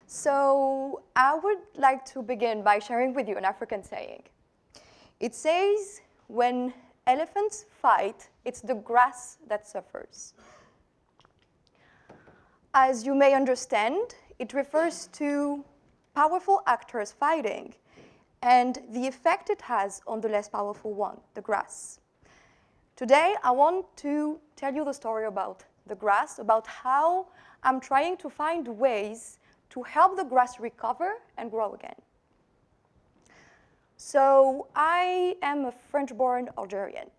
So I would like to begin by sharing with you an African saying. It says, when elephants fight, it's the grass that suffers. As you may understand, it refers to powerful actors fighting and the effect it has on the less powerful one, the grass. Today, I want to tell you the story about the grass, about how I'm trying to find ways to help the grass recover and grow again. So I am a French-born Algerian,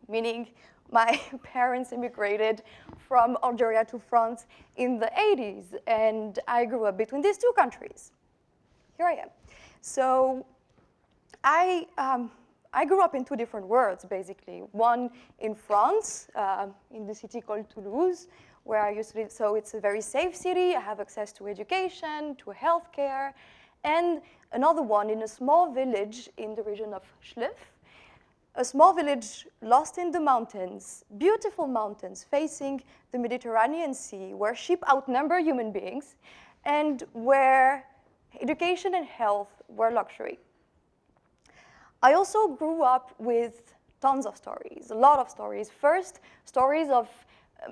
meaning my parents immigrated from Algeria to France in the 80s, and I grew up between these two countries. Here I am. So I grew up in two different worlds, basically. One in France, in the city called Toulouse, where I used to live. So it's a very safe city. I have access to education, to healthcare, and another one in a small village in the region of Schliff, a small village lost in the mountains, beautiful mountains facing the Mediterranean Sea, where sheep outnumber human beings, and where education and health were luxury. I also grew up with tons of stories, a lot of stories. First, stories of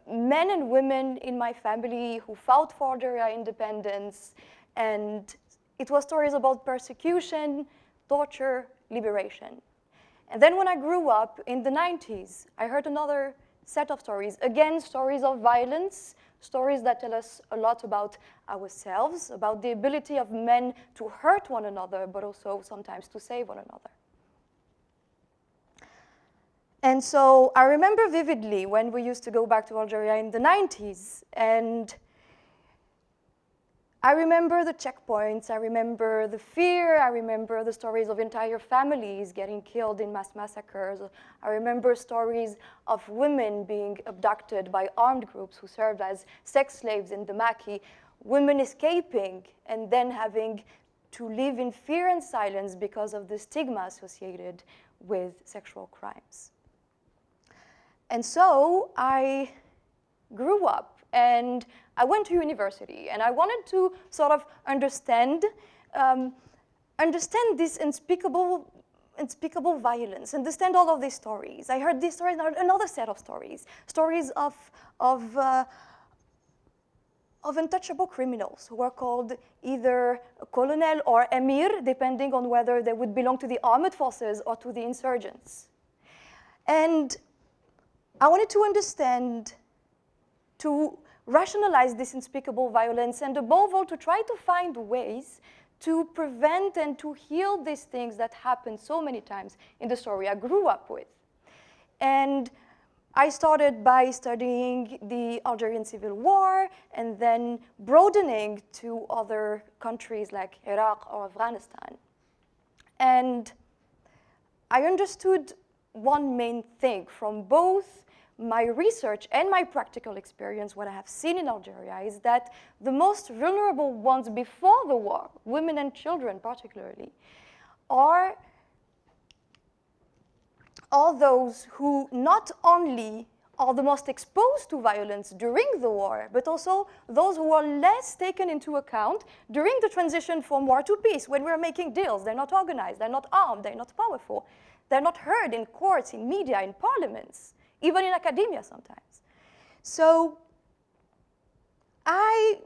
men and women in my family who fought for Algeria independence, and it was stories about persecution, torture, liberation. And then when I grew up in the 90s, I heard another set of stories. Again, stories of violence, stories that tell us a lot about ourselves, about the ability of men to hurt one another, but also sometimes to save one another. And so I remember vividly when we used to go back to Algeria in the 90s, and I remember the checkpoints, I remember the fear, I remember the stories of entire families getting killed in mass massacres. I remember stories of women being abducted by armed groups who served as sex slaves in the Maki, women escaping and then having to live in fear and silence because of the stigma associated with sexual crimes. And so I grew up and I went to university, and I wanted to sort of understand this unspeakable violence, understand all of these stories. I heard these stories, another set of stories, stories of untouchable criminals who were called either colonel or emir, depending on whether they would belong to the armed forces or to the insurgents. And I wanted to understand, to rationalize this unspeakable violence, and above all, to try to find ways to prevent and to heal these things that happen so many times in the story I grew up with. And I started by studying the Algerian Civil War, and then broadening to other countries like Iraq or Afghanistan. And I understood one main thing from both my research and my practical experience, what I have seen in Algeria, is that the most vulnerable ones before the war, women and children particularly, are those who not only are the most exposed to violence during the war, but also those who are less taken into account during the transition from war to peace, when we're making deals. They're not organized, they're not armed, they're not powerful, they're not heard in courts, in media, in parliaments, even in academia sometimes. So I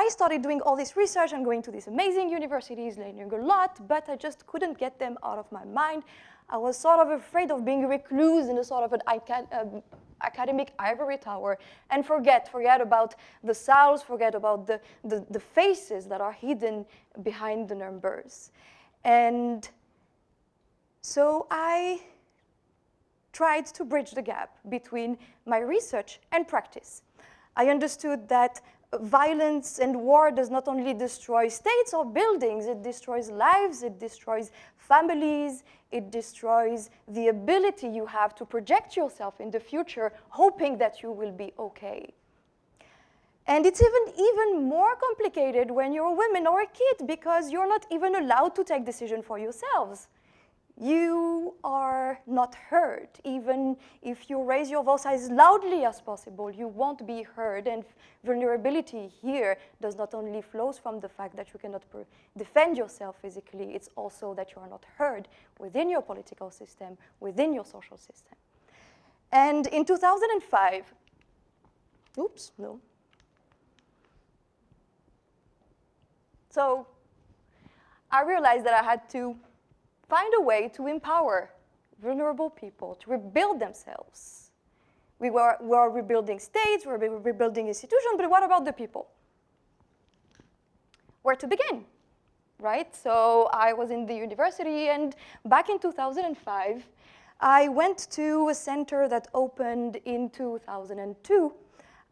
started doing all this research and going to these amazing universities, learning a lot, but I just couldn't get them out of my mind. I was sort of afraid of being a recluse in a sort of an academic ivory tower and forget about the sounds, forget about the faces that are hidden behind the numbers. And so I tried to bridge the gap between my research and practice. I understood that violence and war does not only destroy states or buildings, it destroys lives, it destroys families, it destroys the ability you have to project yourself in the future, hoping that you will be okay. And it's even more complicated when you're a woman or a kid, because you're not even allowed to take decisions for yourselves. you are not heard. Even if you raise your voice as loudly as possible, you won't be heard. And vulnerability here does not only flows from the fact that you cannot defend yourself physically, it's also that you are not heard within your political system, within your social system. And in 2005, oops, no. So I realized that I had to find a way to empower vulnerable people to rebuild themselves. We were rebuilding states, we were rebuilding institutions, but what about the people? Where to begin, right? So I was in the university, and back in 2005, I went to a center that opened in 2002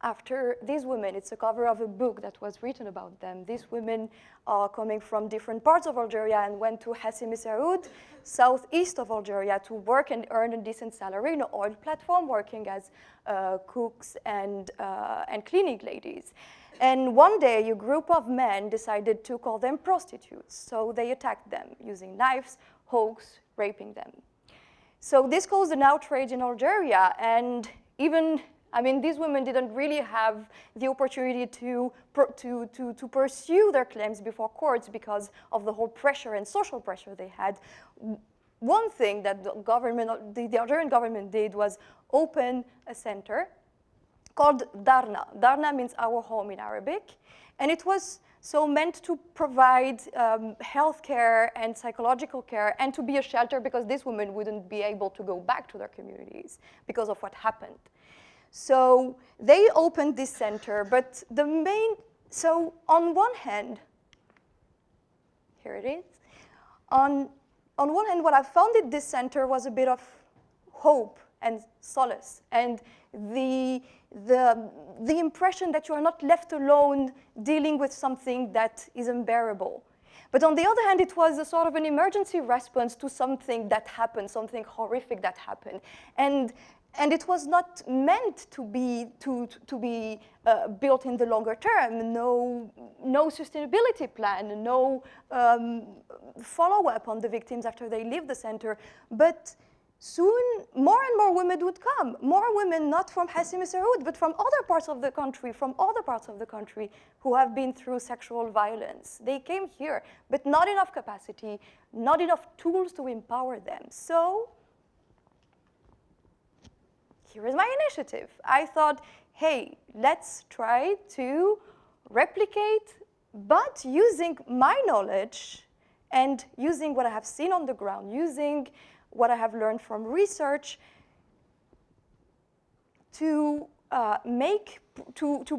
after these women. It's a cover of a book that was written about them. These women are coming from different parts of Algeria and went to Hassim Saoud, southeast of Algeria, to work and earn a decent salary in an oil platform, working as cooks and cleaning ladies. And one day, a group of men decided to call them prostitutes. So they attacked them using knives, hooks, raping them. So this caused an outrage in Algeria, and even these women didn't really have the opportunity to pursue their claims before courts because of the whole pressure and social pressure they had. One thing that the Algerian government did was open a center called Darna. Darna means our home in Arabic, and it was so meant to provide healthcare and psychological care and to be a shelter because these women wouldn't be able to go back to their communities because of what happened. So they opened this center, but so on one hand, here it is. On one hand, what I found at this center was a bit of hope and solace, and the impression that you are not left alone dealing with something that is unbearable. But on the other hand, it was a sort of an emergency response to something that happened, something horrific that happened. And it was not meant to be built in the longer term. No sustainability plan, no follow-up on the victims after they leave the center. But soon, more and more women would come. More women, not from Hassim Saoud, but from other parts of the country, who have been through sexual violence. They came here, but not enough capacity, not enough tools to empower them. So here is my initiative. I thought, hey, let's try to replicate, but using my knowledge and using what I have seen on the ground, using what I have learned from research to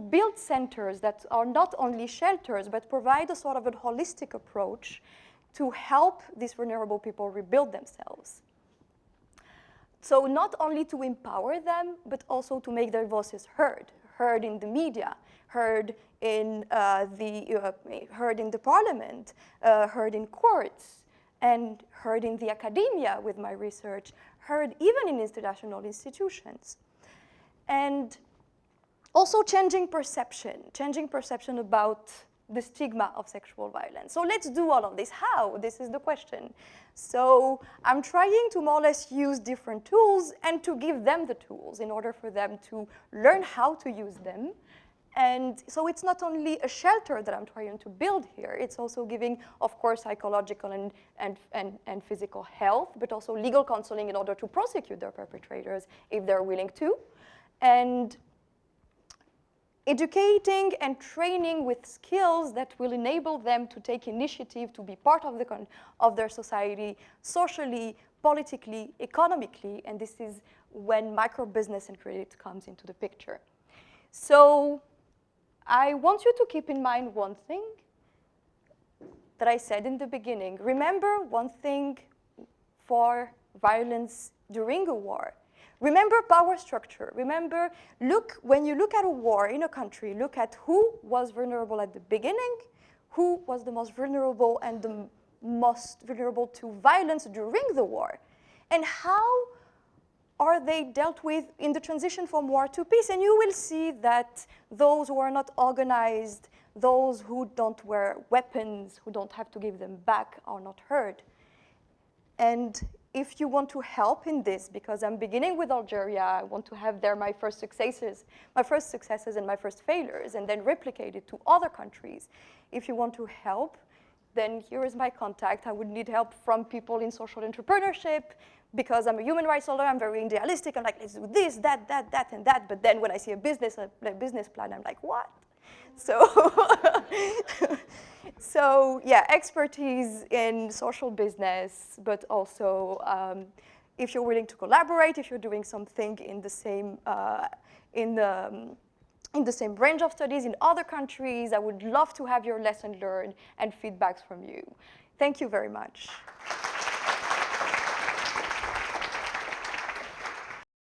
build centers that are not only shelters, but provide a sort of a holistic approach to help these vulnerable people rebuild themselves. So not only to empower them, but also to make their voices heard in the media, heard in the parliament, heard in courts, and heard in the academia with my research, heard even in international institutions. And also changing perception about the stigma of sexual violence. So let's do all of this. How? This is the question. So I'm trying to more or less use different tools and to give them the tools in order for them to learn how to use them. And so it's not only a shelter that I'm trying to build here, it's also giving, of course, psychological and physical health, but also legal counseling in order to prosecute their perpetrators if they're willing to. And educating and training with skills that will enable them to take initiative, to be part of their society, socially, politically, economically, and this is when micro-business and credit comes into the picture. So I want you to keep in mind one thing that I said in the beginning. Remember one thing for violence during a war. Remember power structure. Remember, when you look at a war in a country, look at who was vulnerable at the beginning, who was the most vulnerable and the most vulnerable to violence during the war, and how are they dealt with in the transition from war to peace. And you will see that those who are not organized, those who don't wear weapons, who don't have to give them back, are not heard. And if you want to help in this, because I'm beginning with Algeria, I want to have there my first successes and my first failures, and then replicate it to other countries. If you want to help, then here is my contact. I would need help from people in social entrepreneurship, because I'm a human rights holder, I'm very idealistic. I'm like, let's do this, that, and that. But then when I see a business plan, I'm like, what? So, so yeah, expertise in social business, but also if you're willing to collaborate, if you're doing something in the same in the same range of studies in other countries, I would love to have your lesson learned and feedbacks from you. Thank you very much.